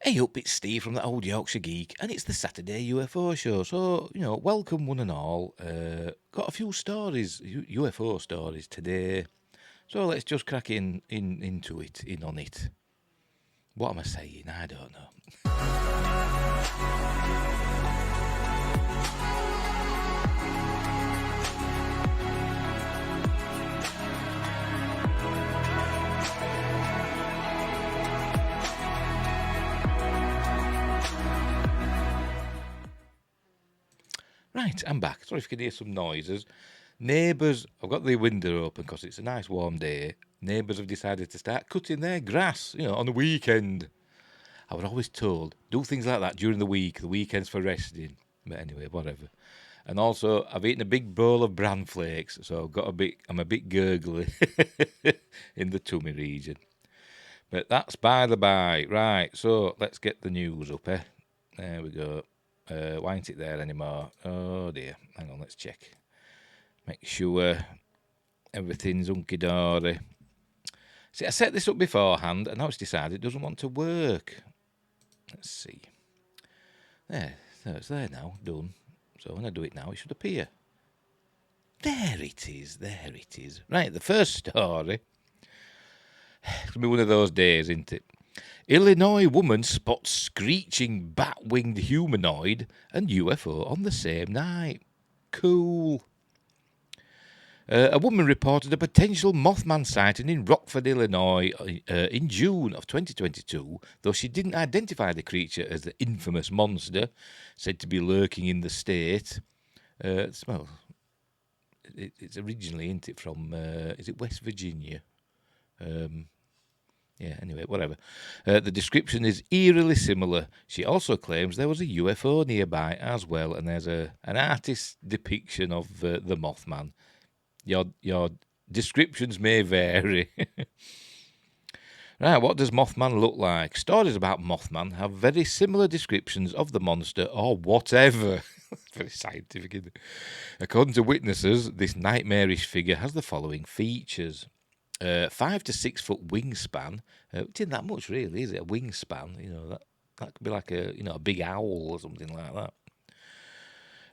Hey up, it's Steve from the Old Yorkshire Geek, and it's the Saturday UFO show. So, welcome one and all. Got a few stories, UFO stories today. So let's just crack in on it. What am I saying? I don't know. Right, I'm back. Sorry if you can hear some noises. Neighbours, I've got the window open because it's a nice warm day. Neighbours have decided to start cutting their grass, on the weekend. I was always told, do things like that during the week. The weekend's for resting. But anyway, whatever. And also, I've eaten a big bowl of bran flakes, so I'm a bit gurgly in the tummy region. But that's by the by. Right, so let's get the news up, eh? There we go. Why ain't it there anymore? Oh dear. Hang on, let's check. Make sure everything's hunky-dory. See, I set this up beforehand, and now it's decided it doesn't want to work. Let's see. There, it's there now, done. So when I do it now, it should appear. There it is. Right, the first story. It's going to be one of those days, isn't it? Illinois woman spots screeching bat-winged humanoid and UFO on the same night. Cool. A woman reported a potential Mothman sighting in Rockford, Illinois in June of 2022, though she didn't identify the creature as the infamous monster said to be lurking in the state. It's originally, isn't it, from, is it West Virginia? Yeah, anyway, whatever. The description is eerily similar. She also claims there was a UFO nearby as well, and there's an artist's depiction of the Mothman. Your descriptions may vary. Right, what does Mothman look like? Stories about Mothman have very similar descriptions of the monster or whatever. Very scientific, isn't it? According to witnesses, this nightmarish figure has the following features. 5 to 6 foot wingspan. It isn't that much, really, is it? A wingspan, that could be like a big owl or something like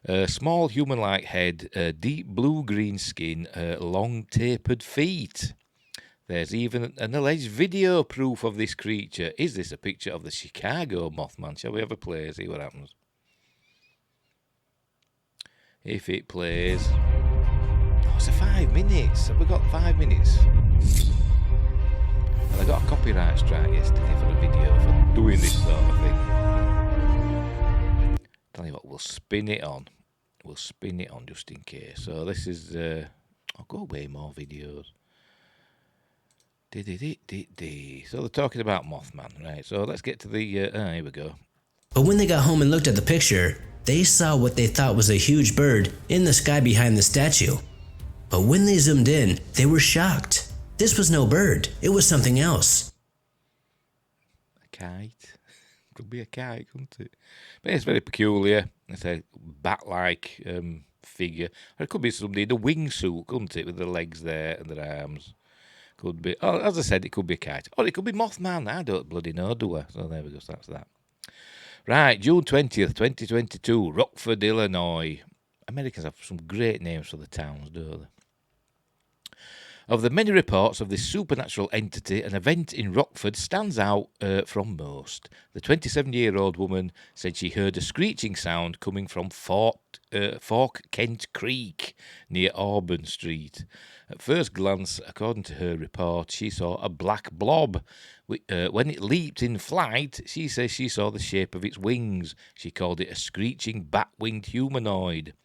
that. Small human-like head, deep blue-green skin, long tapered feet. There's even an alleged video proof of this creature. Is this a picture of the Chicago Mothman? Shall we have a play, see what happens? If it plays... Oh, it's a 5 minutes. Have we got 5 minutes? And I got a copyright strike yesterday for a video for doing this sort of thing. Tell you what, we'll spin it on. Just in case. So this is... I'll go way more videos. So they're talking about Mothman, right? So let's get to the... here we go. But when they got home and looked at the picture, they saw what they thought was a huge bird in the sky behind the statue. But when they zoomed in, they were shocked. This was no bird. It was something else. A kite. Could be a kite, couldn't it? But it's very peculiar. It's a bat-like figure. Or it could be somebody in a wingsuit, couldn't it? With the legs there and their arms. Could be. Oh, as I said, it could be a kite. Or it could be Mothman. I don't bloody know, do I? So there we go. So that's that. Right, June 20th, 2022, Rockford, Illinois. Americans have some great names for the towns, don't they? Of the many reports of this supernatural entity, an event in Rockford stands out from most. The 27-year-old woman said she heard a screeching sound coming from Fork Kent Creek near Auburn Street. At first glance, according to her report, she saw a black blob. When it leaped in flight, she says she saw the shape of its wings. She called it a screeching bat-winged humanoid.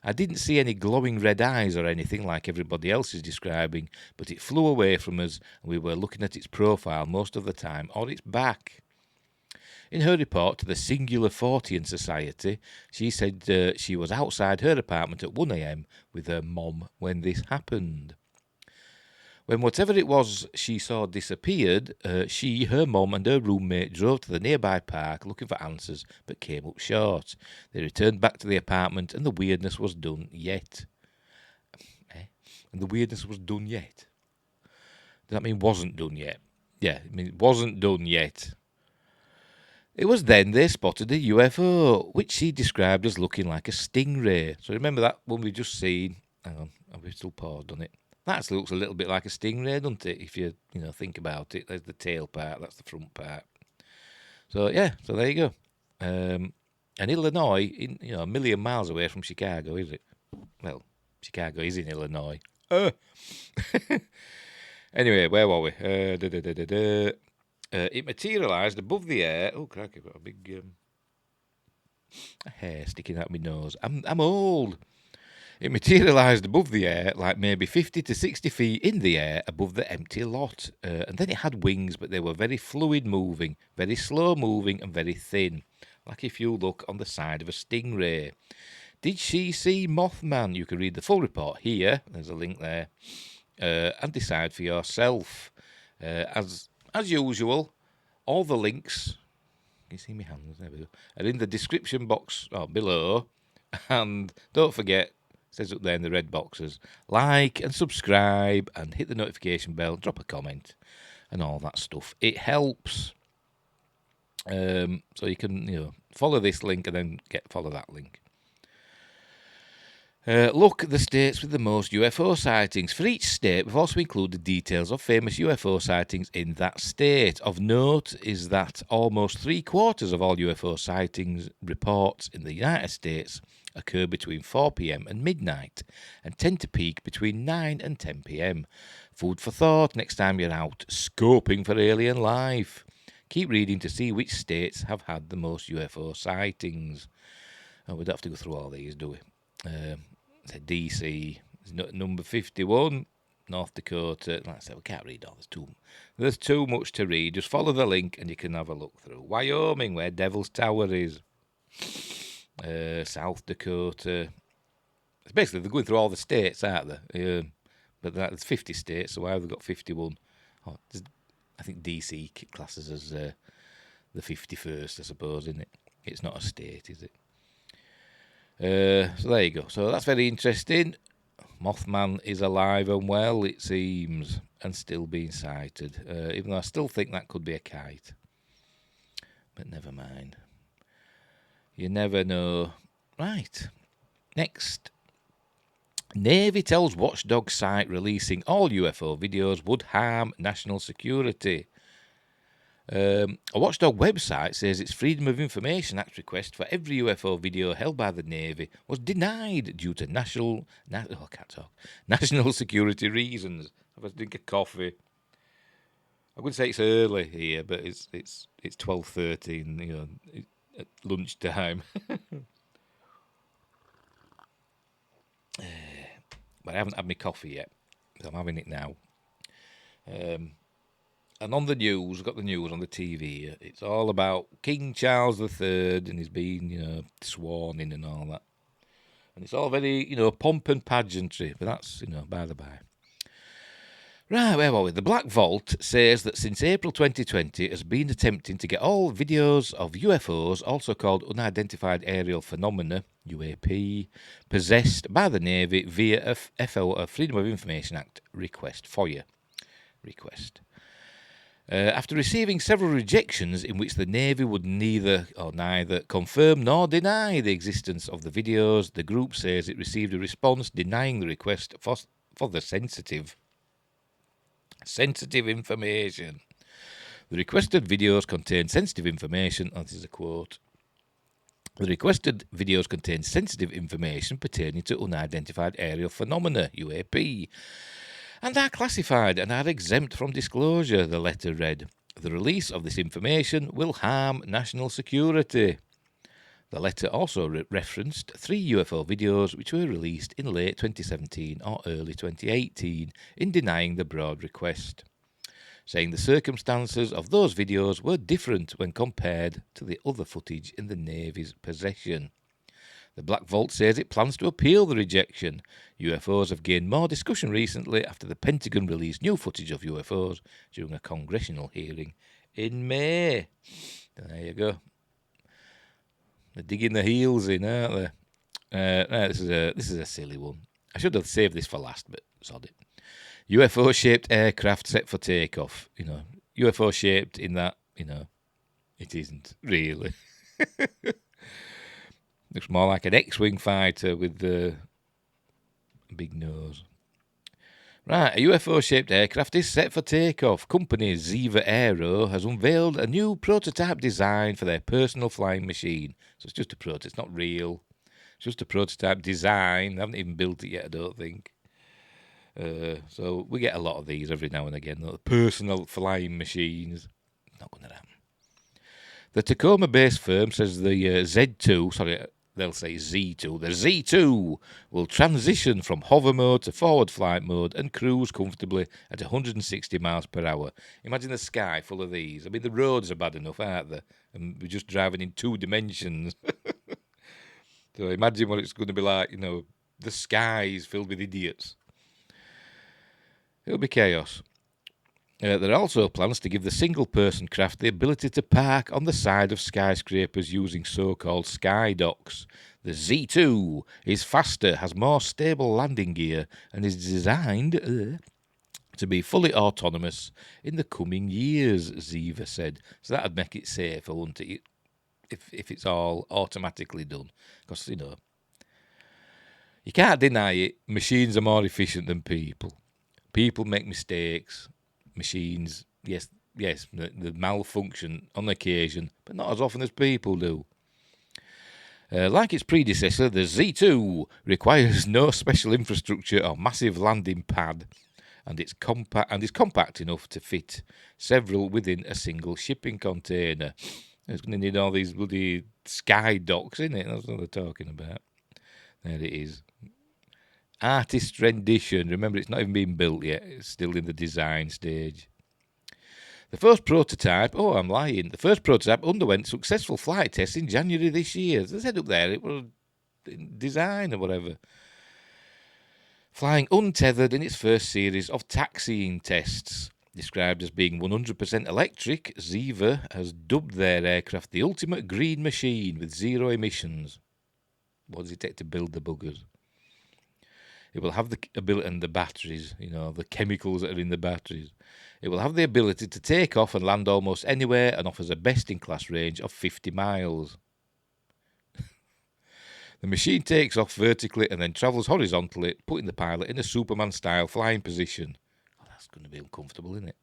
I didn't see any glowing red eyes or anything like everybody else is describing, but it flew away from us, and we were looking at its profile most of the time, or its back. In her report to the Singular Fortean Society, she said she was outside her apartment at 1 a.m. with her mom when this happened. When whatever it was she saw disappeared, she, her mum and her roommate drove to the nearby park looking for answers, but came up short. They returned back to the apartment and the weirdness was done yet. And the weirdness was done yet? Does that mean wasn't done yet? Yeah, it wasn't done yet. It was then they spotted a UFO, which she described as looking like a stingray. So remember that one we just seen? Hang on, have we still paused on it? That looks a little bit like a stingray, doesn't it? If you think about it, there's the tail part, that's the front part. So yeah, so there you go. And Illinois, a million miles away from Chicago, is it? Well, Chicago is in Illinois. Anyway, where were we? It materialised above the air. Oh, crack! I've got a big hair sticking out my nose. I'm old. It materialised above the air, like maybe 50 to 60 feet in the air above the empty lot. And then it had wings, but they were very fluid moving, very slow moving, and very thin, like if you look on the side of a stingray. Did she see Mothman? You can read the full report here. There's a link there. And decide for yourself. As usual, all the links, can you see my hands? There we go, are in the description box below. And don't forget, it says up there in the red boxes, like and subscribe and hit the notification bell, drop a comment and all that stuff. It helps. So you can follow this link and then follow that link. Look at the states with the most UFO sightings. For each state, we've also included details of famous UFO sightings in that state. Of note is that almost 3/4 of all UFO sightings reports in the United States occur between 4 p.m. and midnight and tend to peak between 9 and 10 p.m. Food for thought next time you're out scoping for alien life. Keep reading to see which states have had the most UFO sightings. Oh, we don't have to go through all these, do we? DC is number 51, North Dakota. Like I said, we can't read all. There's too much to read. Just follow the link and you can have a look through. Wyoming, where Devil's Tower is. South Dakota. It's basically, they're going through all the states, aren't they? But there's 50 states, so why have they got 51? I think DC classes as the 51st, I suppose, isn't it? It's not a state, is it? So there you go. So that's very interesting. Mothman is alive and well, it seems, and still being sighted. Even though I still think that could be a kite. But never mind. You never know. Right. Next. Navy tells watchdog site releasing all UFO videos would harm national security. A watchdog website says its Freedom of Information Act request for every UFO video held by the Navy was denied due to national security reasons. Have a drink of coffee. I would say it's early here, but it's 12:13, at lunchtime. But I haven't had my coffee yet, so I'm having it now. And on the news, we've got the news on the TV. It's all about King Charles III and he's been, sworn in and all that. And it's all very, pomp and pageantry, but that's, by the by. Right, where were we? The Black Vault says that since April 2020 has been attempting to get all videos of UFOs, also called Unidentified Aerial Phenomena, UAP, possessed by the Navy via a Freedom of Information Act request, FOIA request. After receiving several rejections in which the Navy would neither confirm nor deny the existence of the videos, the group says it received a response denying the request for the sensitive information. The requested videos contain sensitive information, this is a quote. The requested videos contain sensitive information pertaining to unidentified aerial phenomena, UAP, and are classified and are exempt from disclosure, the letter read. The release of this information will harm national security. The letter also referenced 3 UFO videos which were released in late 2017 or early 2018 in denying the broad request, saying the circumstances of those videos were different when compared to the other footage in the Navy's possession. The Black Vault says it plans to appeal the rejection. UFOs have gained more discussion recently after the Pentagon released new footage of UFOs during a congressional hearing in May. There you go. They're digging their heels in, aren't they? This is a silly one. I should have saved this for last, but sod it. UFO-shaped aircraft set for takeoff. UFO-shaped in that, It isn't, really. Looks more like an X-Wing fighter with a big nose. Right, a UFO-shaped aircraft is set for takeoff. Company Ziva Aero has unveiled a new prototype design for their personal flying machine. So it's just a prototype, it's not real. It's just a prototype design. They haven't even built it yet, I don't think. So we get a lot of these every now and again. The personal flying machines. Not going to happen. The Tacoma-based firm says the Z2, sorry, they'll say Z2. The Z2 will transition from hover mode to forward flight mode and cruise comfortably at 160 miles per hour. Imagine the sky full of these. I mean, the roads are bad enough, aren't they? And we're just driving in 2 dimensions. So imagine what it's going to be like, the sky is filled with idiots. It'll be chaos. There are also plans to give the single-person craft the ability to park on the side of skyscrapers using so-called sky docks. The Z2 is faster, has more stable landing gear, and is designed to be fully autonomous in the coming years, Ziva said. So that'd make it safer, wouldn't it? If it's all automatically done. Because, you can't deny it, machines are more efficient than people. People make mistakes. Machines, yes, they malfunction on occasion, but not as often as people do. Like its predecessor, the Z2 requires no special infrastructure or massive landing pad, and is compact enough to fit several within a single shipping container. It's going to need all these bloody sky docks, isn't it? That's what they're talking about. There it is. Artist rendition. Remember, it's not even been built yet. It's still in the design stage. The first prototype, I'm lying. The first prototype underwent successful flight tests in January this year. As I said up there, it was design or whatever. Flying untethered in its first series of taxiing tests. Described as being 100% electric, Ziva has dubbed their aircraft the ultimate green machine with zero emissions. What does it take to build the buggers? It will have the ability, and the batteries, the chemicals that are in the batteries. It will have the ability to take off and land almost anywhere and offers a best-in-class range of 50 miles. The machine takes off vertically and then travels horizontally, putting the pilot in a Superman-style flying position. Oh, that's going to be uncomfortable, isn't it?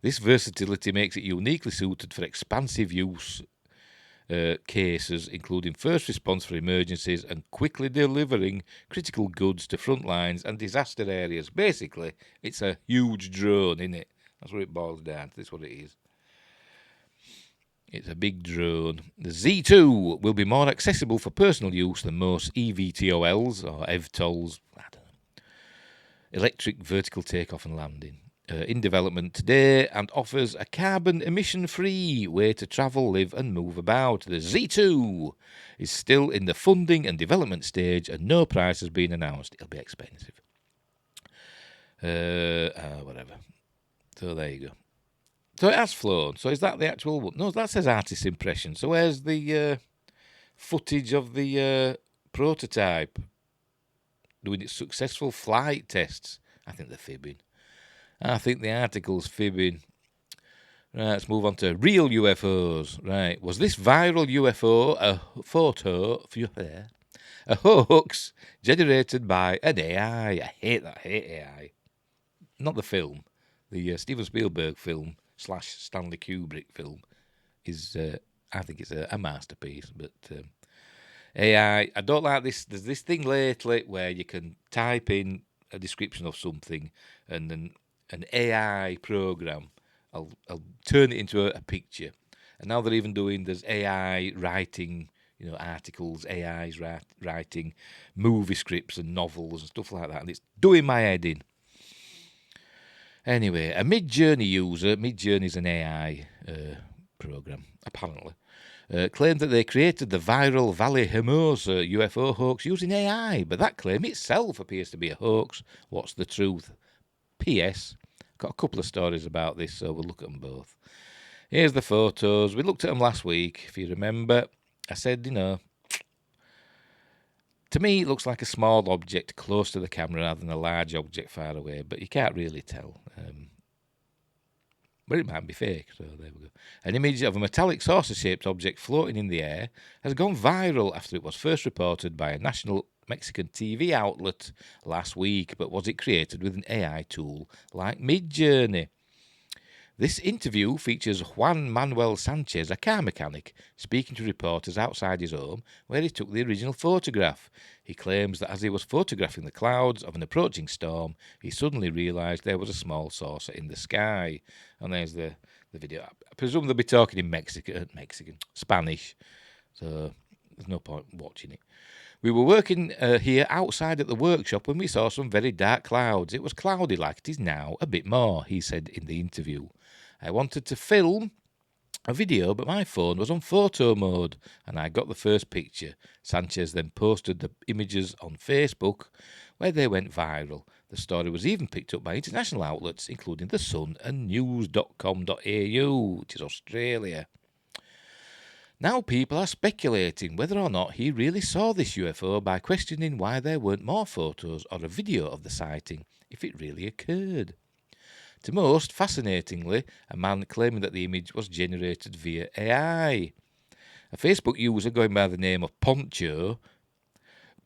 This versatility makes it uniquely suited for expansive use cases, including first response for emergencies and quickly delivering critical goods to front lines and disaster areas. Basically, it's a huge drone, isn't it? That's what it boils down to. That's what it is. It's a big drone. The Z2 will be more accessible for personal use than most EVTOLs or EVTOLs. I don't know. Electric vertical takeoff and landing. In development today and offers a carbon emission-free way to travel, live and move about. The Z2 is still in the funding and development stage and no price has been announced. It'll be expensive. Whatever. So there you go. So it has flown. So is that the actual one? No, that says artist impression. So where's the footage of the prototype doing its successful flight tests? I think they're fibbing. I think the article's fibbing. Right, let's move on to real UFOs. Right, was this viral UFO a hoax generated by an AI? I hate AI. Not the film. The Steven Spielberg film / Stanley Kubrick film is, I think it's a masterpiece. But AI, I don't like this. There's this thing lately where you can type in a description of something and then an AI program, I'll turn it into a picture. And now they're even doing, there's AI writing, articles, AI's writing movie scripts and novels and stuff like that. And it's doing my head in. Anyway, a Midjourney user, Midjourney's an AI program, apparently, claimed that they created the viral Valley Hermosa UFO hoax using AI. But that claim itself appears to be a hoax. What's the truth? P.S. Got a couple of stories about this, so we'll look at them both. Here's the photos. We looked at them last week, if you remember. I said, to me it looks like a small object close to the camera rather than a large object far away, but you can't really tell. But it might be fake, so there we go. An image of a metallic saucer-shaped object floating in the air has gone viral after it was first reported by a national Mexican TV outlet last week. But was it created with an AI tool like Midjourney? This interview features Juan Manuel Sanchez, a car mechanic, speaking to reporters outside his home where he took the original photograph. He claims that as he was photographing the clouds of an approaching storm, he suddenly realised there was a small saucer in the sky. And there's the video. I presume they'll be talking in Mexican, Spanish, so there's no point watching it. We were working here outside at the workshop when we saw some very dark clouds. It was cloudy like it is now, a bit more, he said in the interview. I wanted to film a video, but my phone was on photo mode, and I got the first picture. Sanchez then posted the images on Facebook, where they went viral. The story was even picked up by international outlets, including The Sun and news.com.au, which is Australia. Now people are speculating whether or not he really saw this UFO by questioning why there weren't more photos or a video of the sighting, if it really occurred. To most, fascinatingly, a man claiming that the image was generated via AI. A Facebook user going by the name of Poncho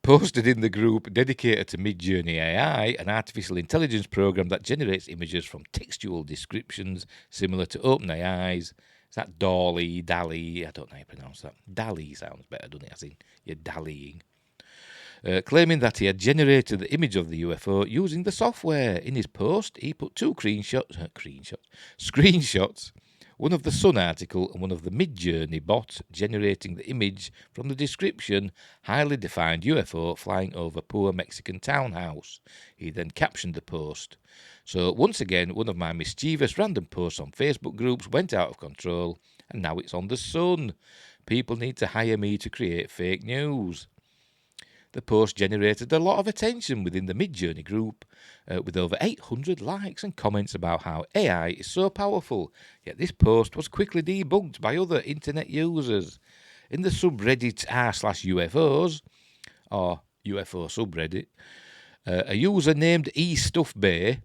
posted in the group dedicated to Midjourney AI, an artificial intelligence program that generates images from textual descriptions similar to OpenAI's. Is that Dali? I don't know how you pronounce that. Dali sounds better, doesn't it? As in, you're dallying. Claiming that he had generated the image of the UFO using the software. In his post, he put two screenshots, one of the Sun article and one of the Midjourney bot generating the image from the description, highly defined UFO flying over poor Mexican townhouse. He then captioned the post. So once again, one of my mischievous random posts on Facebook groups went out of control, and now it's on the Sun. People need to hire me to create fake news. The post generated a lot of attention within the Midjourney group, with over 800 likes and comments about how AI is so powerful, yet this post was quickly debunked by other internet users. In the subreddit r/UFOs, or UFO subreddit, a user named eStuffBay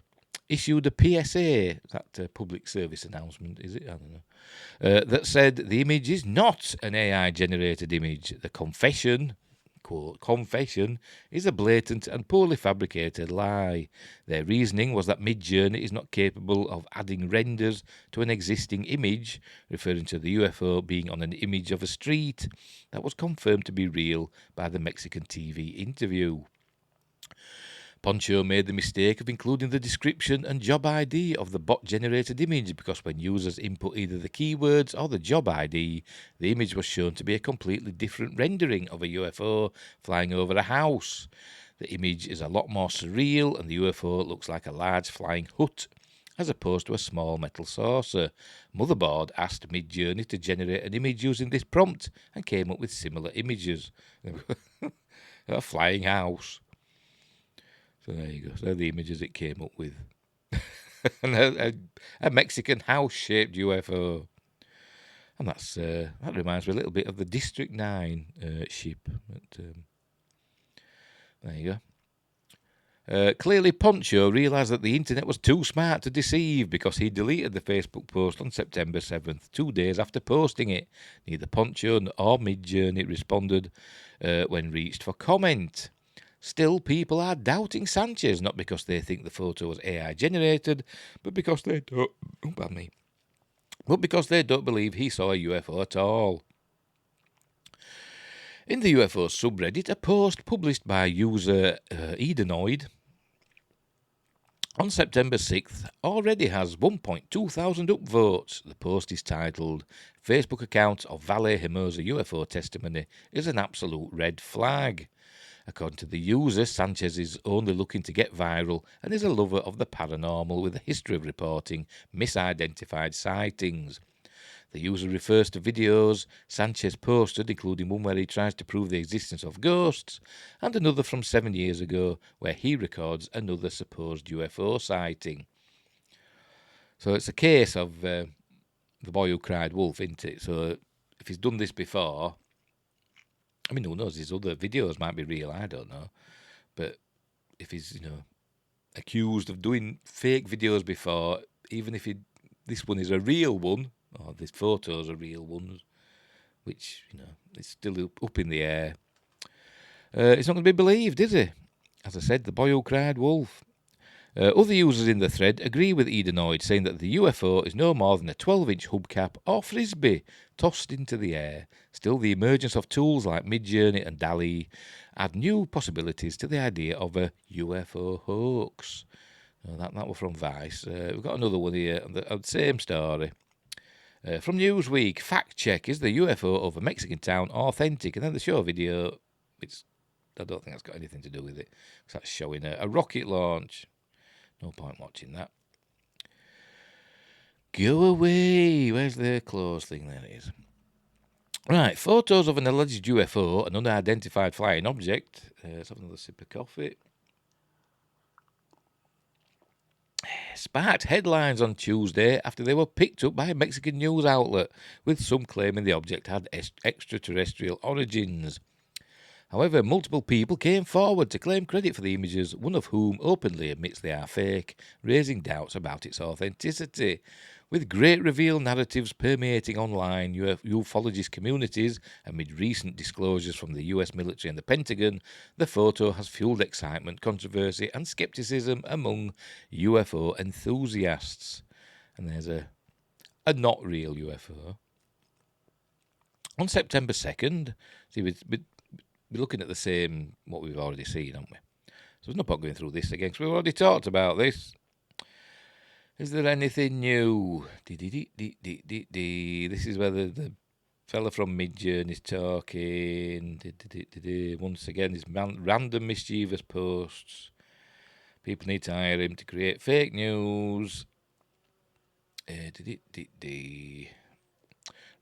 issued a PSA, that public service announcement, is it? I don't know. That said the image is not an AI-generated image. The confession, quote, confession, is a blatant and poorly fabricated lie. Their reasoning was that Midjourney is not capable of adding renders to an existing image, referring to the UFO being on an image of a street that was confirmed to be real by the Mexican TV interview. Poncho made the mistake of including the description and job ID of the bot-generated image because when users input either the keywords or the job ID, the image was shown to be a completely different rendering of a UFO flying over a house. The image is a lot more surreal and the UFO looks like a large flying hut as opposed to a small metal saucer. Motherboard asked Midjourney to generate an image using this prompt and came up with similar images. A flying house. So there you go. So they're the images it came up with. And a Mexican house-shaped UFO. And that reminds me a little bit of the District 9 ship. But, there you go. Clearly, Poncho realised that the internet was too smart to deceive because he deleted the Facebook post on September 7th, 2 days after posting it. Neither Poncho or Midjourney responded when reached for comment. Still, people are doubting Sanchez, not because they think the photo was AI-generated, but because they don't believe he saw a UFO at all. In the UFO subreddit, a post published by user Edenoid on September 6th already has 1.2 thousand upvotes. The post is titled, Facebook account of Valle Hermosa UFO testimony is an absolute red flag. According to the user, Sanchez is only looking to get viral and is a lover of the paranormal with a history of reporting misidentified sightings. The user refers to videos Sanchez posted, including one where he tries to prove the existence of ghosts, and another from 7 years ago where he records another supposed UFO sighting. So it's a case of the boy who cried wolf, isn't it? So if he's done this before, I mean, who knows? His other videos might be real, I don't know. But if he's, accused of doing fake videos before, even if he this one is a real one, or these photos are real ones, which, it's still up in the air, it's not going to be believed, is it? As I said, the boy who cried wolf. Other users in the thread agree with Edenoid, saying that the UFO is no more than a 12-inch hubcap or frisbee tossed into the air. Still, the emergence of tools like Midjourney and DALL-E add new possibilities to the idea of a UFO hoax. That was from Vice. We've got another one here, the same story. From Newsweek, fact check, is the UFO over Mexican town authentic? And then the show video, I don't think that's got anything to do with it, because that's showing a rocket launch. No point watching that. Go away. Where's the close thing? There it is. Right, photos of an alleged UFO, an unidentified flying object. Let's have another sip of coffee. Sparked headlines on Tuesday after they were picked up by a Mexican news outlet, with some claiming the object had extraterrestrial origins. However, multiple people came forward to claim credit for the images, one of whom openly admits they are fake, raising doubts about its authenticity. With great reveal narratives permeating online ufologist communities amid recent disclosures from the US military and the Pentagon, the photo has fueled excitement, controversy and skepticism among UFO enthusiasts. And there's a not real UFO. On September 2nd, we're looking at the same, what we've already seen, aren't we? So there's no point going through this again, because we've already talked about this. Is there anything new? This is where the fella from Midjourney is talking. Once again, his random mischievous posts. People need to hire him to create fake news.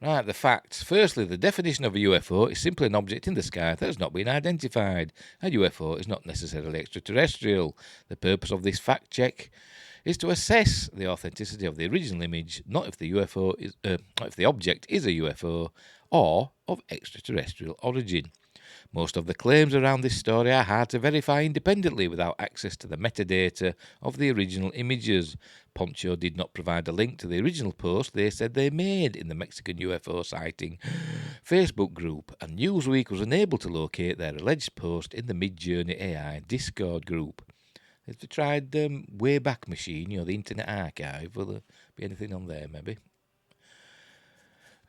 Right, the facts. Firstly, the definition of a UFO is simply an object in the sky that has not been identified. A UFO is not necessarily extraterrestrial. The purpose of this fact check is to assess the authenticity of the original image, not if the object is a UFO or of extraterrestrial origin. Most of the claims around this story are hard to verify independently without access to the metadata of the original images. Poncho did not provide a link to the original post they said they made in the Mexican UFO sighting Facebook group, and Newsweek was unable to locate their alleged post in the Midjourney AI Discord group. If they tried Wayback Machine, the Internet Archive, will there be anything on there, maybe?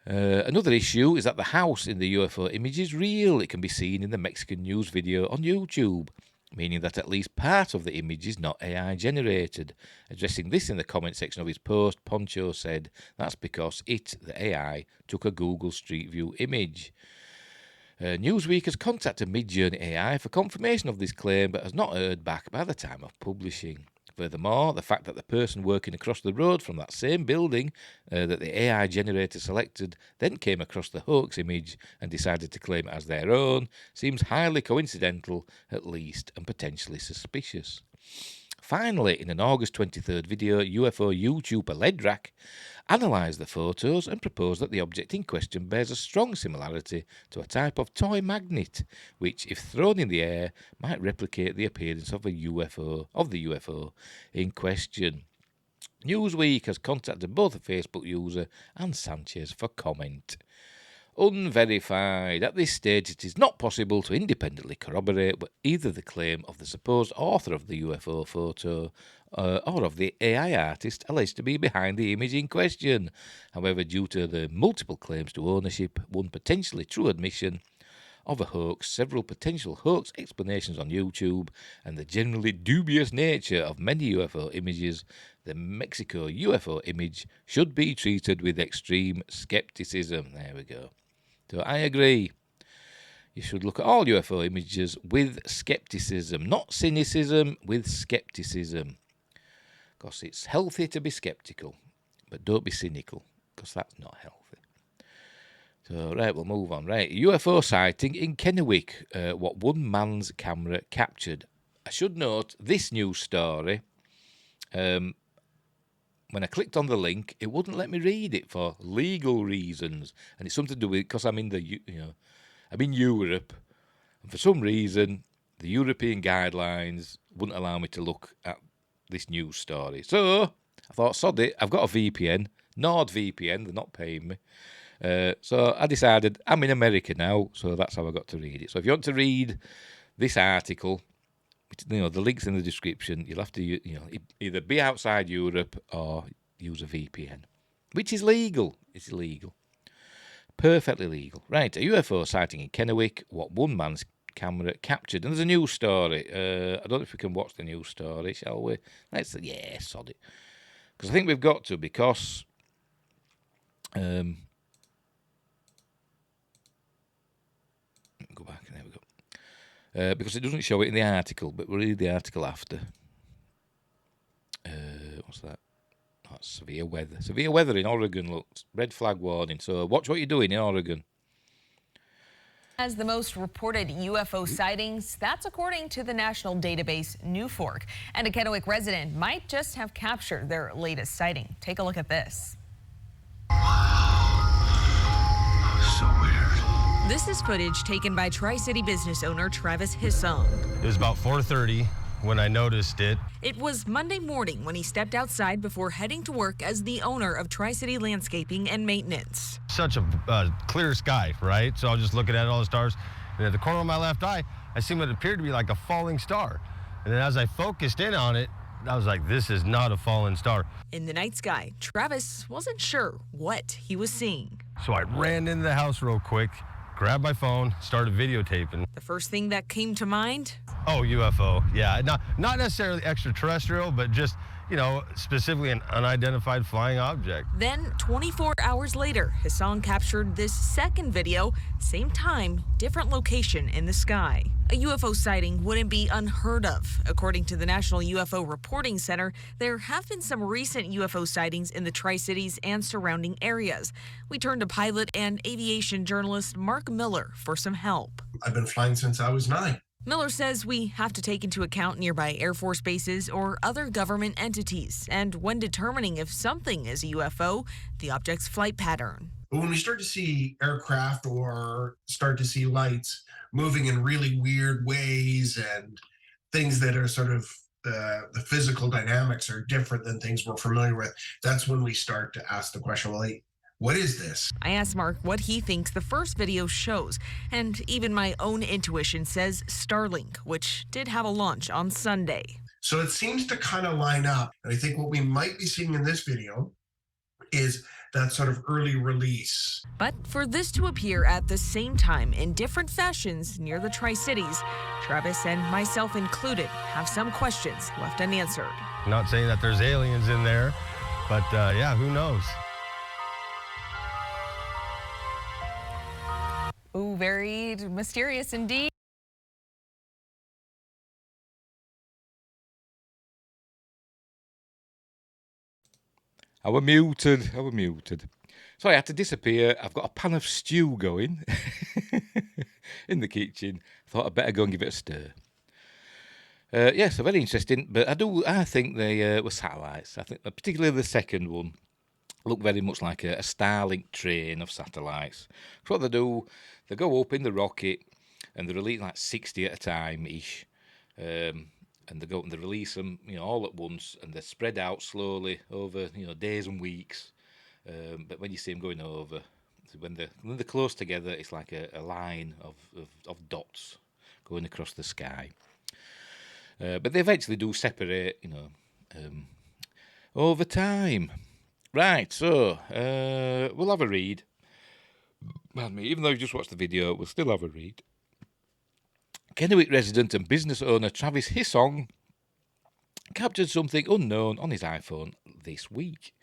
Another issue is that the house in the UFO image is real. It can be seen in the Mexican news video on YouTube, meaning that at least part of the image is not AI generated. Addressing this in the comment section of his post, Poncho said that's because the AI, took a Google Street View image. Newsweek has contacted Midjourney AI for confirmation of this claim, but has not heard back by the time of publishing. Furthermore, the fact that the person working across the road from that same building that the AI generator selected then came across the hoax image and decided to claim it as their own seems highly coincidental, at least, and potentially suspicious. Finally, in an August 23rd video, UFO YouTuber Ledrak analysed the photos and proposed that the object in question bears a strong similarity to a type of toy magnet, which, if thrown in the air, might replicate the appearance of the UFO in question. Newsweek has contacted both the Facebook user and Sanchez for comment. Unverified. At this stage, it is not possible to independently corroborate either the claim of the supposed author of the UFO photo or of the AI artist alleged to be behind the image in question. However, due to the multiple claims to ownership, one potentially true admission of a hoax, several potential hoax explanations on YouTube, and the generally dubious nature of many UFO images, the Mexico UFO image should be treated with extreme skepticism. There we go. So I agree. You should look at all UFO images with skepticism, not cynicism, with skepticism. Because it's healthy to be skeptical, but don't be cynical, because that's not healthy. So, right, we'll move on. Right, UFO sighting in Kennewick, what one man's camera captured. I should note, this news story, when I clicked on the link, it wouldn't let me read it for legal reasons, and it's something to do with because I'm in I'm in Europe, and for some reason the European guidelines wouldn't allow me to look at this news story. So I thought, sod it, I've got a VPN, NordVPN, they're not paying me. So I decided I'm in America now, so that's how I got to read it. So if you want to read this article, the link's in the description. You'll have to, either be outside Europe or use a VPN, which is legal. It's illegal. Perfectly legal. Right, a UFO sighting in Kennewick, what one man's camera captured. And there's a news story. I don't know if we can watch the news story, shall we? Sod it. Because I think we've got to, because go back, there we go. Because it doesn't show it in the article, but we'll read the article after. What's that? That's severe weather. Severe weather in Oregon, look. Red flag warning. So watch what you're doing in Oregon. Has the most reported UFO sightings. That's according to the national database NewFork. And a Kennewick resident might just have captured their latest sighting. Take a look at this. So weird. This is footage taken by Tri-City business owner Travis Hissong. It was about 4:30 when I noticed it. It was Monday morning when he stepped outside before heading to work as the owner of Tri-City Landscaping and Maintenance. Such a clear sky, right? So I was just looking at all the stars. And at the corner of my left eye, I seen what appeared to be like a falling star. And then as I focused in on it, I was like, this is not a falling star. In the night sky, Travis wasn't sure what he was seeing. So I ran into the house real quick, grabbed my phone, started videotaping. The first thing that came to mind? Oh, UFO. Yeah, not necessarily extraterrestrial, but just, specifically an unidentified flying object. Then, 24 hours later, Hissong captured this second video, same time, different location in the sky. A UFO sighting wouldn't be unheard of. According to the National UFO Reporting Center, there have been some recent UFO sightings in the Tri-Cities and surrounding areas. We turned to pilot and aviation journalist Mark Miller for some help. I've been flying since I was 9. Miller says we have to take into account nearby Air Force bases or other government entities, and when determining if something is a UFO, the object's flight pattern. But when we start to see aircraft or start to see lights moving in really weird ways and things that are sort of the physical dynamics are different than things we're familiar with, that's when we start to ask the question, well, what is this? I asked Mark what he thinks the first video shows, and even my own intuition says Starlink, which did have a launch on Sunday. So it seems to kind of line up. And I think what we might be seeing in this video is that sort of early release. But for this to appear at the same time in different fashions near the Tri-Cities, Travis and myself included have some questions left unanswered. Not saying that there's aliens in there, but yeah, who knows? Ooh, very mysterious indeed. I were muted. So I had to disappear. I've got a pan of stew going in the kitchen. Thought I'd better go and give it a stir. So very interesting. But I think they were satellites. I think particularly the second one looked very much like a Starlink train of satellites. So what they do, they go up in the rocket and they release like 60 at a time-ish. And they release them, all at once, and they're spread out slowly over, days and weeks. But when you see them going over, when they're close together, it's like a line of dots going across the sky. But they eventually do separate, over time. Right, so we'll have a read. Pardon me, even though you just watched the video, we'll still have a read. Kennewick resident and business owner Travis Hissong captured something unknown on his iPhone this week.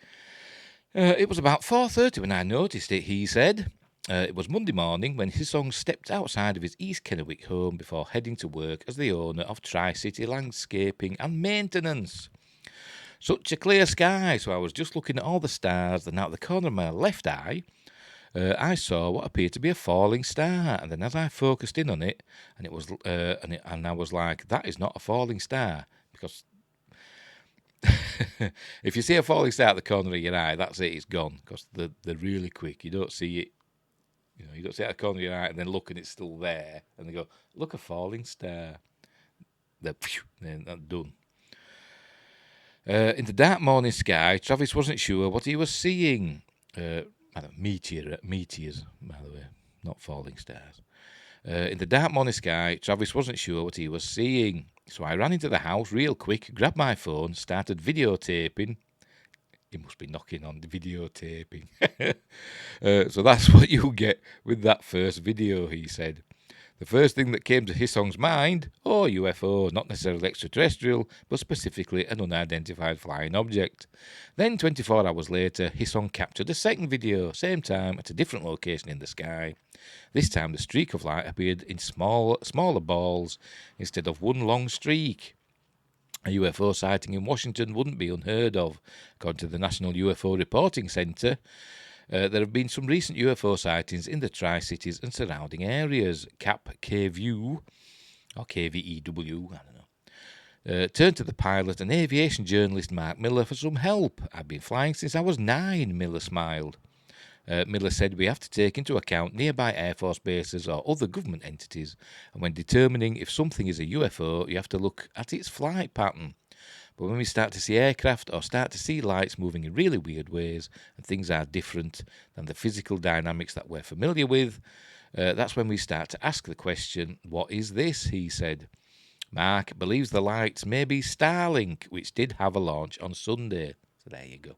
It was about 4:30 when I noticed it, he said. It was Monday morning when Hissong stepped outside of his East Kennewick home before heading to work as the owner of Tri-City Landscaping and Maintenance. Such a clear sky, so I was just looking at all the stars, and out of the corner of my left eye, I saw what appeared to be a falling star. And then as I focused in on it, and it was, and I was like, that is not a falling star, because if you see a falling star at the corner of your eye, that's it, it's gone, because they're really quick. You don't see it. You don't see it at the corner of your eye and then look and it's still there, and they go, look, a falling star. They're done. In the dark morning sky, Travis wasn't sure what he was seeing. Meteors, by the way, not falling stars. In the dark morning sky, Travis wasn't sure what he was seeing. So I ran into the house real quick, grabbed my phone, started videotaping. He must be knocking on the videotaping. So that's what you get with that first video, he said. The first thing that came to Hissong's mind, UFO, not necessarily extraterrestrial, but specifically an unidentified flying object. Then 24 hours later, Hissong captured a second video, same time, at a different location in the sky. This time the streak of light appeared in smaller balls instead of one long streak. A UFO sighting in Washington wouldn't be unheard of. According to the National UFO Reporting Center, there have been some recent UFO sightings in the Tri-Cities and surrounding areas. Cap KVU, or KVEW, I don't know. Turned to the pilot and aviation journalist Mark Miller for some help. I've been flying since I was 9, Miller smiled. Miller said we have to take into account nearby Air Force bases or other government entities, and when determining if something is a UFO, you have to look at its flight pattern. But when we start to see aircraft or start to see lights moving in really weird ways and things are different than the physical dynamics that we're familiar with, that's when we start to ask the question, what is this, he said. Mark believes the lights may be Starlink, which did have a launch on Sunday. So there you go.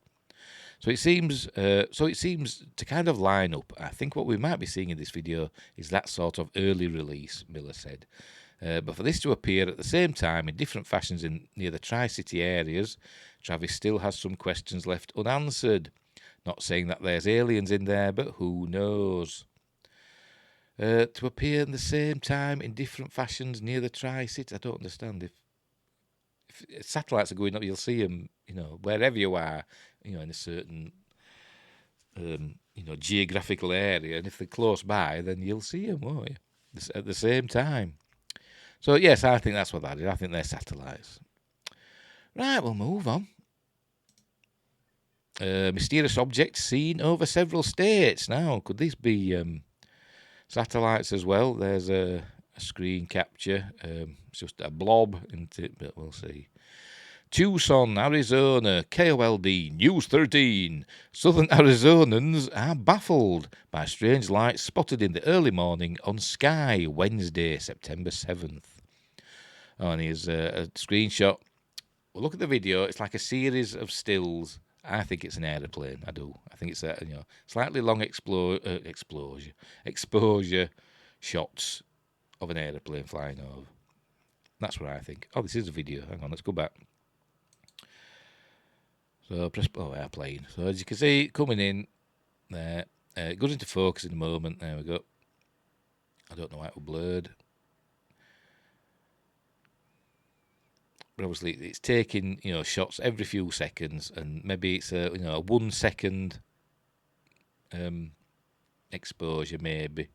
So it seems to kind of line up. I think what we might be seeing in this video is that sort of early release, Miller said. But for this to appear at the same time in different fashions near the Tri-City areas, Travis still has some questions left unanswered. Not saying that there's aliens in there, but who knows? To appear in the same time in different fashions near the Tri-City, I don't understand. If satellites are going up, you'll see them, wherever you are, in a certain, geographical area. And if they're close by, then you'll see them, won't you? At the same time. So, yes, I think that's what that is. I think they're satellites. Right, we'll move on. Mysterious objects seen over several states. Now, could this be satellites as well? There's a screen capture. It's just a blob, isn't it? But we'll see. Tucson, Arizona, KOLD, News 13. Southern Arizonans are baffled by strange lights spotted in the early morning on Sky, Wednesday, September 7th. Oh, and here's a screenshot. Well, look at the video. It's like a series of stills. I think it's an aeroplane. I do. I think it's a slightly long exposure shots of an aeroplane flying over. That's what I think. Oh, this is a video. Hang on, let's go back. So press airplane. So as you can see, coming in there, it goes into focus in a moment. There we go. I don't know why it was blurred, but obviously it's taking shots every few seconds, and maybe it's a 1 second exposure maybe.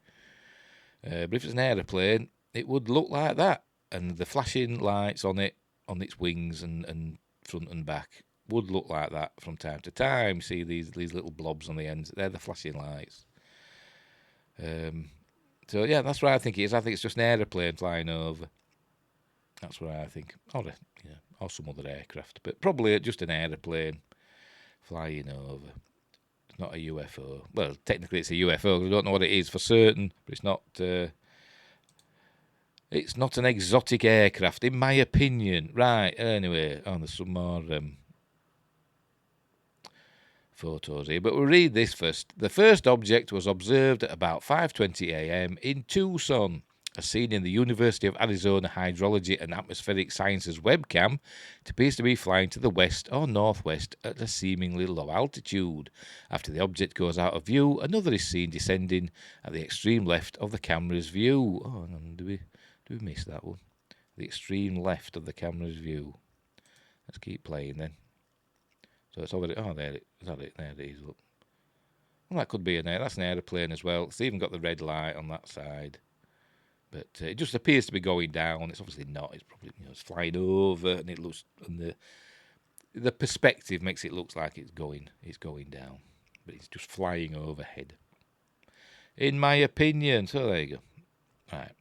But if it's an aeroplane, it would look like that, and the flashing lights on its wings and front and back would look like that from time to time. See these little blobs on the ends? They're the flashing lights. So yeah, that's what I think it is. I think it's just an aeroplane flying over. That's what I think. Or some other aircraft, but probably just an aeroplane flying over. It's not a UFO. Well, technically it's a UFO. We don't know what it is for certain, but it's not. It's not an exotic aircraft, in my opinion. Right. Anyway, there's some more photos here, but we'll read this first. The first object was observed at about 5:20 a.m. in Tucson. As seen in the University of Arizona Hydrology and Atmospheric Sciences webcam, it appears to be flying to the west or northwest at a seemingly low altitude. After the object goes out of view, another is seen descending at the extreme left of the camera's view. Oh, hang on, do we miss that one? The extreme left of the camera's view. Let's keep playing then. So it's already. Oh, there it is. There it is. Look. Well, that could be that's an aeroplane as well. It's even got the red light on that side. But it just appears to be going down. It's obviously not. It's probably it's flying over, and it looks. And the perspective makes it look like it's going down, but it's just flying overhead. In my opinion. So there you go. Right.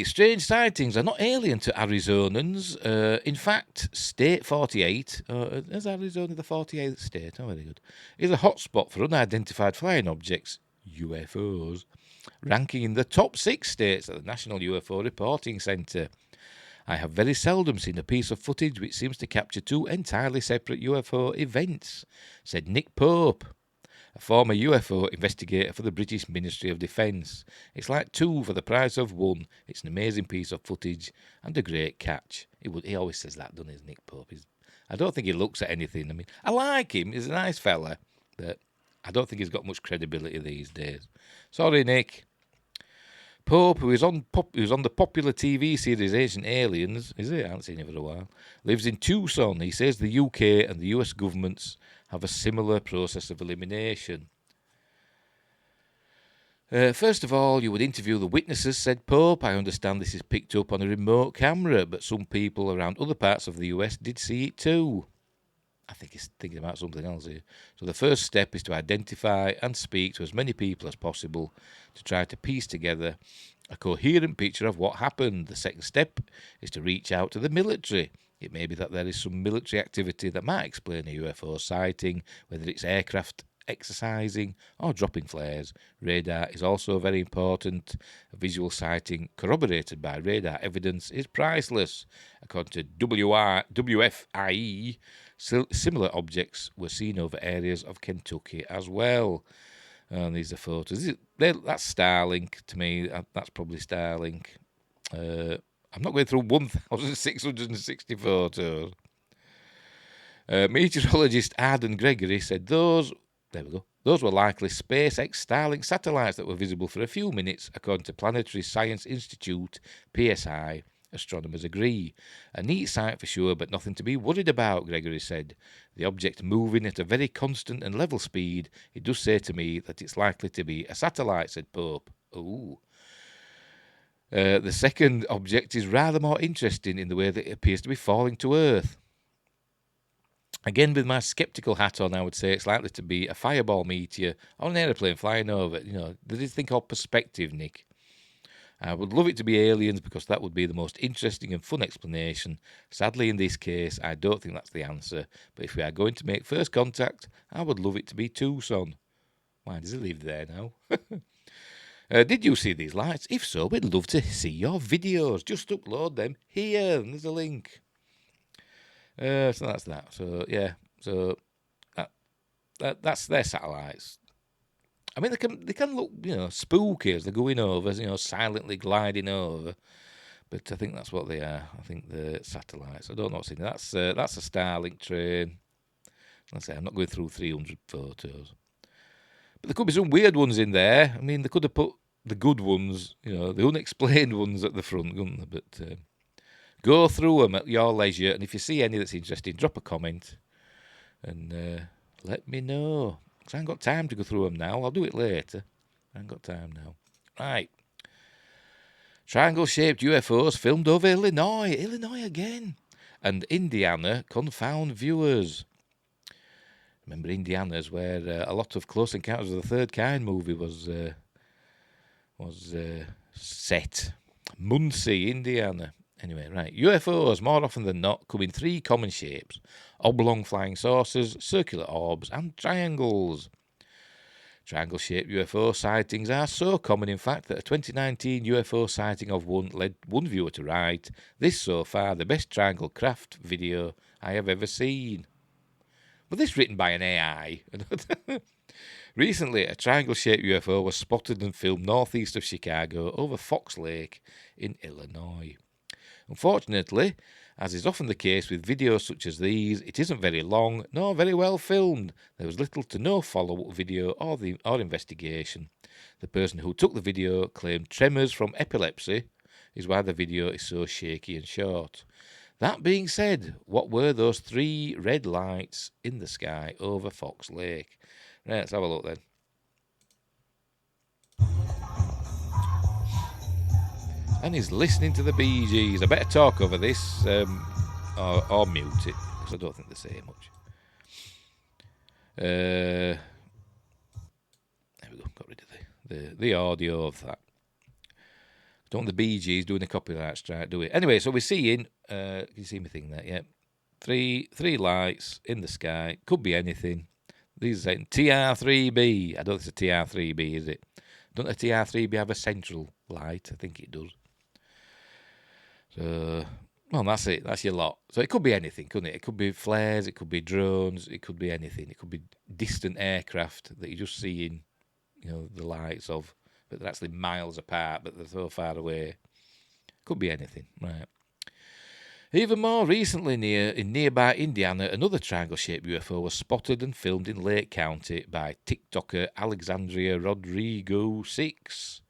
Strange sightings are not alien to Arizonans. In fact, State 48, is Arizona the 48th state? Oh, very good. Is a hotspot for unidentified flying objects, UFOs, ranking in the top 6 states at the National UFO Reporting Centre. I have very seldom seen a piece of footage which seems to capture 2 entirely separate UFO events, said Nick Pope, a former UFO investigator for the British Ministry of Defence. It's like 2 for the price of 1. It's an amazing piece of footage and a great catch. He always says that, doesn't he, Nick Pope? I don't think he looks at anything. I mean, I like him. He's a nice fella, but I don't think he's got much credibility these days. Sorry, Nick. Pope, who is on the popular TV series Ancient Aliens, is it? I haven't seen it for a while, lives in Tucson. He says the UK and the US governments have a similar process of elimination. First of all, you would interview the witnesses, said Pope. I understand this is picked up on a remote camera, but some people around other parts of the US did see it too. I think he's thinking about something else here. So the first step is to identify and speak to as many people as possible to try to piece together a coherent picture of what happened. The second step is to reach out to the military. It may be that there is some military activity that might explain a UFO sighting, whether it's aircraft exercising or dropping flares. Radar is also very important. A visual sighting corroborated by radar evidence is priceless. According to WFIE, similar objects were seen over areas of Kentucky as well. And these are photos. That's Starlink to me. That's probably Starlink. I'm not going through 1,660 photos. Meteorologist Arden Gregory said those were likely SpaceX Starlink satellites that were visible for a few minutes, according to Planetary Science Institute, PSI. Astronomers agree. A neat sight for sure, but nothing to be worried about, Gregory said. The object moving at a very constant and level speed, it does say to me that it's likely to be a satellite, said Pope. Ooh. The second object is rather more interesting in the way that it appears to be falling to Earth. Again, with my sceptical hat on, I would say it's likely to be a fireball meteor or an aeroplane flying over. There's this thing called perspective, Nick. I would love it to be aliens because that would be the most interesting and fun explanation. Sadly, in this case, I don't think that's the answer. But if we are going to make first contact, I would love it to be Tucson. Why does it live there now? Did you see these lights? If so, we'd love to see your videos. Just upload them here. And there's a link. So that's that. So yeah. So that's their satellites. I mean, they can look, spooky as they're going over, silently gliding over. But I think that's what they are. I think the satellites. I don't know what's in there. That's a Starlink train. Let's say I'm not going through 300 photos. But there could be some weird ones in there. I mean, they could have put the good ones, the unexplained ones at the front, couldn't they? But go through them at your leisure. And if you see any that's interesting, drop a comment and let me know. Because I ain't got time to go through them now. I'll do it later. I ain't got time now. Right. Triangle-shaped UFOs filmed over Illinois. Illinois again. And Indiana confound viewers. Remember, Indiana's where a lot of Close Encounters of the Third Kind movie was set. Muncie, Indiana. Anyway, right. UFOs, more often than not, come in 3 common shapes: oblong flying saucers, circular orbs, and triangles. Triangle-shaped UFO sightings are so common, in fact, that a 2019 UFO sighting of one led one viewer to write, "This so far the best triangle craft video I have ever seen." But this written by an AI. Recently, a triangle-shaped UFO was spotted and filmed northeast of Chicago over Fox Lake in Illinois. Unfortunately, as is often the case with videos such as these, it isn't very long nor very well filmed. There was little to no follow-up video or investigation. The person who took the video claimed tremors from epilepsy is why the video is so shaky and short. That being said, what were those 3 red lights in the sky over Fox Lake? Right, let's have a look then. And he's listening to the Bee Gees. I better talk over this or mute it, because I don't think they say much. There we go, got rid of the audio of that. Don't want the Bee Gees doing a copyright strike, do we? Anyway, so we're seeing, can you see my thing there? Yeah. Three lights in the sky. Could be anything. These are saying TR3B. I don't think it's a TR3B, is it? Don't the TR3B have a central light? I think it does. So, well, that's it. That's your lot. So it could be anything, couldn't it? It could be flares, it could be drones, it could be anything. It could be distant aircraft that you're just seeing, the lights of, but they're actually miles apart, but they're so far away. Could be anything, right? Even more recently, in nearby Indiana, another triangle-shaped UFO was spotted and filmed in Lake County by TikToker Alexandria Rodrigo 6.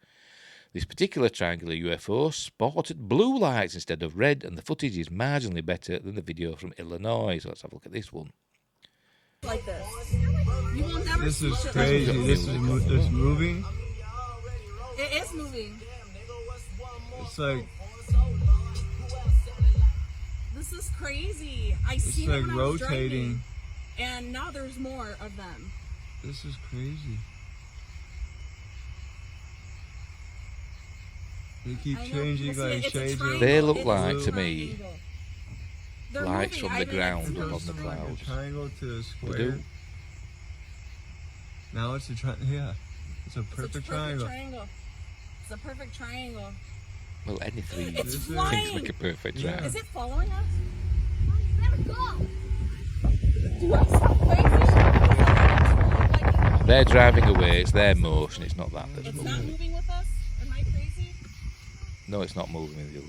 This particular triangular UFO sported blue lights instead of red, and the footage is marginally better than the video from Illinois. So let's have a look at this one. Like this. You will never This is crazy. This is moving. It is moving. It's like This is crazy. I it's see like it when I was rotating. driving, and now there's more of them. This is crazy. They keep I know. changing, Well, see, like it's a shades of triangle. They look It like is to a me triangle. They're lights moving. from I the mean, ground it's on the moving. like clouds. a triangle to a They square. do. Now it's a triangle. Yeah, it's a It's a perfect triangle. triangle. It's a perfect triangle. Well, any three It's things flying. make a perfect Yeah. triangle. Is it following us? Do I sound crazy? Like, They're driving away. It's their motion. It's not that that's it's moving. not moving with us? Am I crazy? No, it's not moving with you.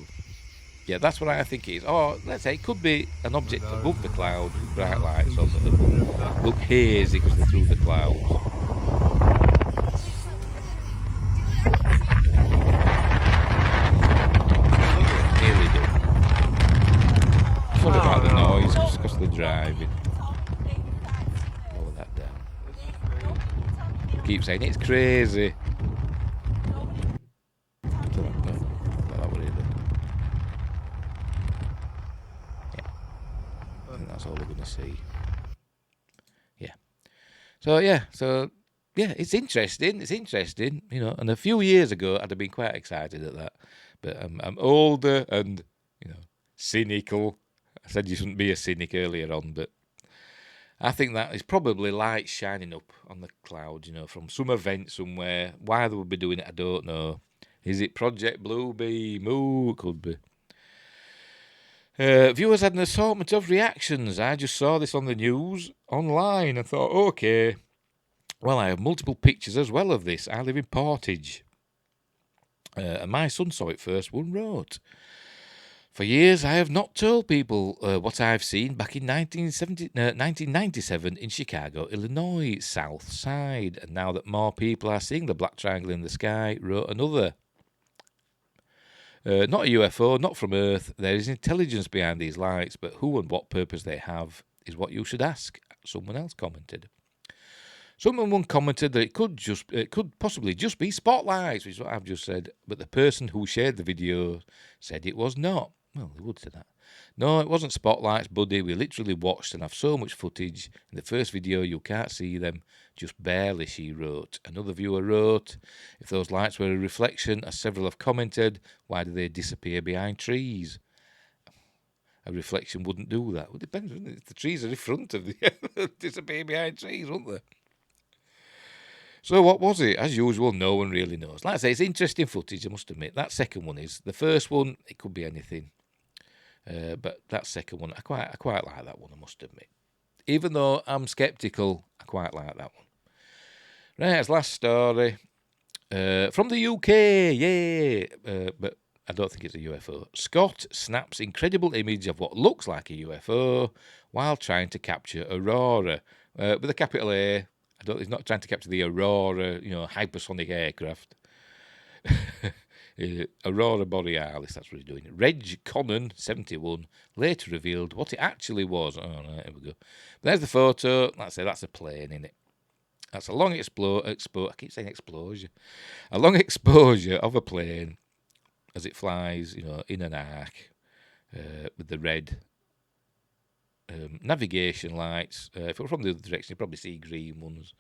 Yeah, that's what I think it is. Or, let's say, it could be an object above the cloud with bright lights on that look hazy because they're through the clouds. Nearly do. Sorry about the noise because they're driving. Lower that down. Keep saying it's crazy. I think that's all we're going to see. Yeah, it's interesting. It's interesting, And a few years ago, I'd have been quite excited at that, but I'm older and cynical. I said you shouldn't be a cynic earlier on, but I think that is probably light shining up on the clouds, from some event somewhere. Why they would be doing it, I don't know. Is it Project Bluebeam? Ooh, it could be. Viewers had an assortment of reactions. I just saw this on the news online and thought, okay, well, I have multiple pictures as well of this. I live in Portage. And my son saw it first. One wrote, "For years I have not told people what I've seen back in 1997 in Chicago, Illinois, South Side. And now that more people are seeing the black triangle in the sky," wrote another. "Not a UFO, not from Earth. There is intelligence behind these lights, but who and what purpose they have is what you should ask," someone else commented. Someone commented that it could possibly just be spotlights, which is what I've just said, but the person who shared the video said it was not. Well, they would say that. "No, it wasn't spotlights, buddy. We literally watched and have so much footage. In the first video, you can't see them, just barely," she wrote. Another viewer wrote, "If those lights were a reflection, as several have commented, why do they disappear behind trees? A reflection wouldn't do that." Well, it depends, wouldn't it? If the trees are in front of the disappear behind trees, wouldn't they? So what was it? As usual, no one really knows. Like I say, it's interesting footage, I must admit. That second one is. The first one, it could be anything. But that second one, I quite like that one, I must admit. Even though I'm sceptical, I quite like that one. Right, as last story. From the UK, yay! But I don't think it's a UFO. Scott snaps incredible image of what looks like a UFO while trying to capture Aurora. With a capital A. He's not trying to capture the Aurora, hypersonic aircraft. Aurora Borealis, that's what he's doing. Reg Connon, 71, later revealed what it actually was. Oh, right, here we go. There's the photo. That's a plane, innit? That's a long I keep saying explosion. A long exposure of a plane as it flies, in an arc with the red navigation lights. If it were from the other direction, you'd probably see green ones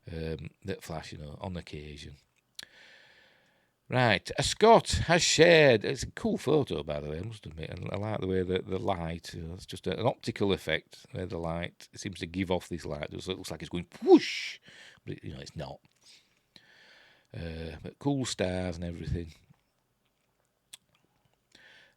that flash, on occasion. Right, a Scot has shared. It's a cool photo, by the way, I must admit. And I like the way that the light, it's just an optical effect where the light seems to give off this light. It looks like it's going whoosh, but it's not. But cool stars and everything.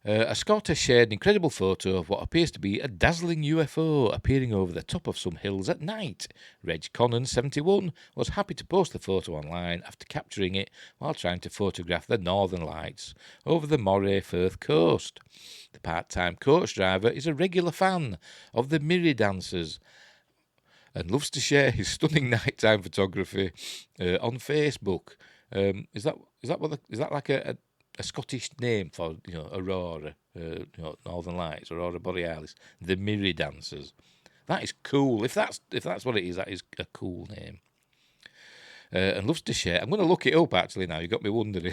A Scot has shared an incredible photo of what appears to be a dazzling UFO appearing over the top of some hills at night. Reg Connon, 71, was happy to post the photo online after capturing it while trying to photograph the northern lights over the Moray Firth coast. The part-time coach driver is a regular fan of the Mirror Dancers and loves to share his stunning nighttime photography on Facebook. Is that like a Scottish name for aurora, northern lights, aurora borealis, the Mirror Dancers? That is cool. If that's what it is, that is a cool name. And loves to share. I'm going to look it up actually now. You got me wondering.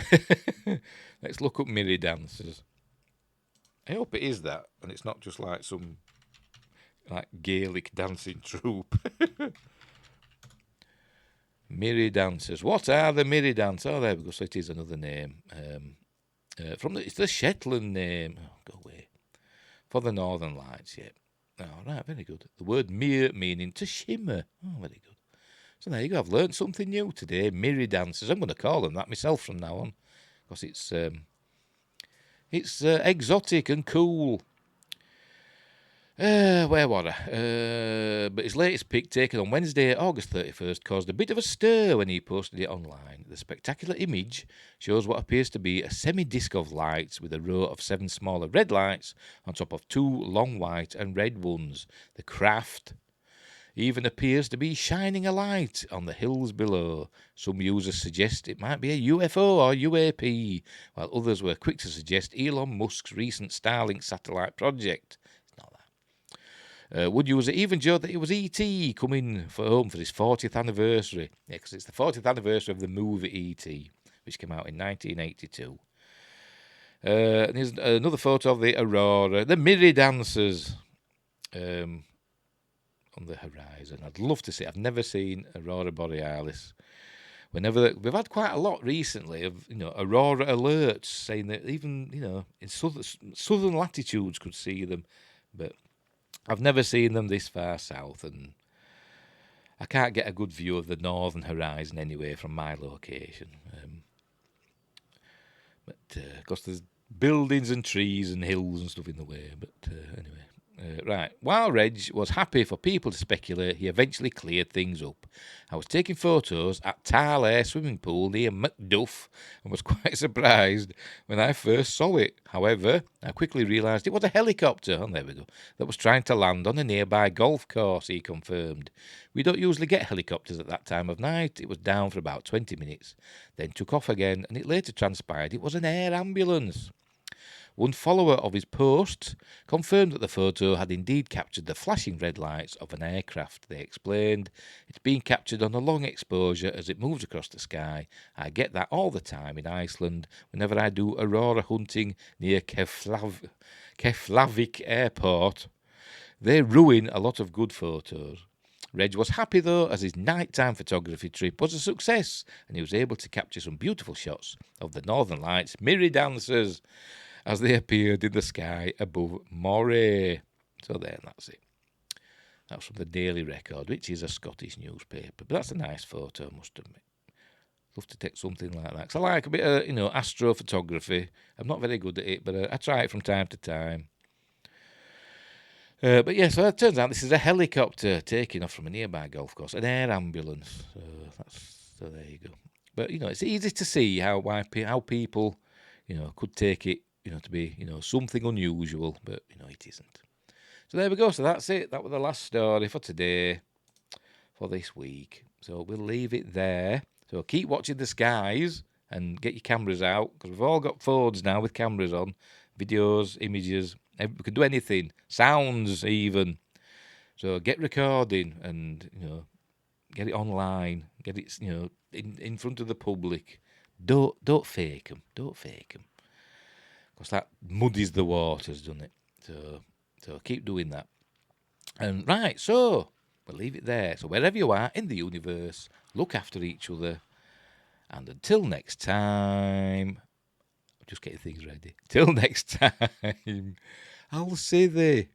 Let's look up Mirror Dancers. I hope it is that, and it's not just like some like Gaelic dancing troupe. Mirror Dancers. What are the Mirror Dancers? Oh, there we go. So it is another name. It's the Shetland name. Oh, go away. For the Northern Lights, yeah. Oh, right, very good. The word mirror meaning to shimmer. Oh, very good. So there you go. I've learned something new today. Mirror Dancers. I'm going to call them that myself from now on, because it's exotic and cool. Where was I? But his latest pic, taken on Wednesday, August 31st, caused a bit of a stir when he posted it online. The spectacular image shows what appears to be a semi-disc of lights with a row of 7 smaller red lights on top of 2 long white and red ones. The craft even appears to be shining a light on the hills below. Some users suggest it might be a UFO or UAP, while others were quick to suggest Elon Musk's recent Starlink satellite project. Wood user even joked that it was E.T. coming home for his 40th anniversary. Yeah, because it's the 40th anniversary of the movie E.T., which came out in 1982. And here's another photo of the aurora, the Mirror Dancers on the horizon. I'd love to see. I've never seen aurora borealis. We've had quite a lot recently of aurora alerts saying that even in southern latitudes could see them, but I've never seen them this far south, and I can't get a good view of the northern horizon anyway from my location. But of course, there's buildings and trees and hills and stuff in the way. But anyway. Right. While Reg was happy for people to speculate, he eventually cleared things up. I was taking photos at Tarley swimming pool near Macduff and was quite surprised when I first saw it. However, I quickly realised it was a helicopter, and there we go, that was trying to land on a nearby golf course, he confirmed. We don't usually get helicopters at that time of night. It was down for about 20 minutes, then took off again, and it later transpired it was an air ambulance. One follower of his post confirmed that the photo had indeed captured the flashing red lights of an aircraft. They explained, it's being captured on a long exposure as it moves across the sky. I get that all the time in Iceland whenever I do aurora hunting near Keflavik Airport. They ruin a lot of good photos. Reg was happy though, as his nighttime photography trip was a success and he was able to capture some beautiful shots of the Northern Lights Mirror Dancers as they appeared in the sky above Moray. So there, that's it. That's from the Daily Record, which is a Scottish newspaper. But that's a nice photo, I must admit. Love to take something like that. Because I like a bit of, astrophotography. I'm not very good at it, but I try it from time to time. But yeah, so it turns out this is a helicopter taking off from a nearby golf course, an air ambulance. So there you go. But, it's easy to see how people, could take it, to be, something unusual, but, it isn't. So there we go. So that's it. That was the last story for today, for this week. So we'll leave it there. So keep watching the skies and get your cameras out, because we've all got phones now with cameras on, videos, images. We can do anything, sounds even. So get recording and, get it online, get it, in front of the public. Don't fake them. Don't fake them. Because that muddies the waters, doesn't it? So keep doing that. And right, so we'll leave it there. So wherever you are in the universe, look after each other And until next time, just getting things ready. Till next time, I'll say thee.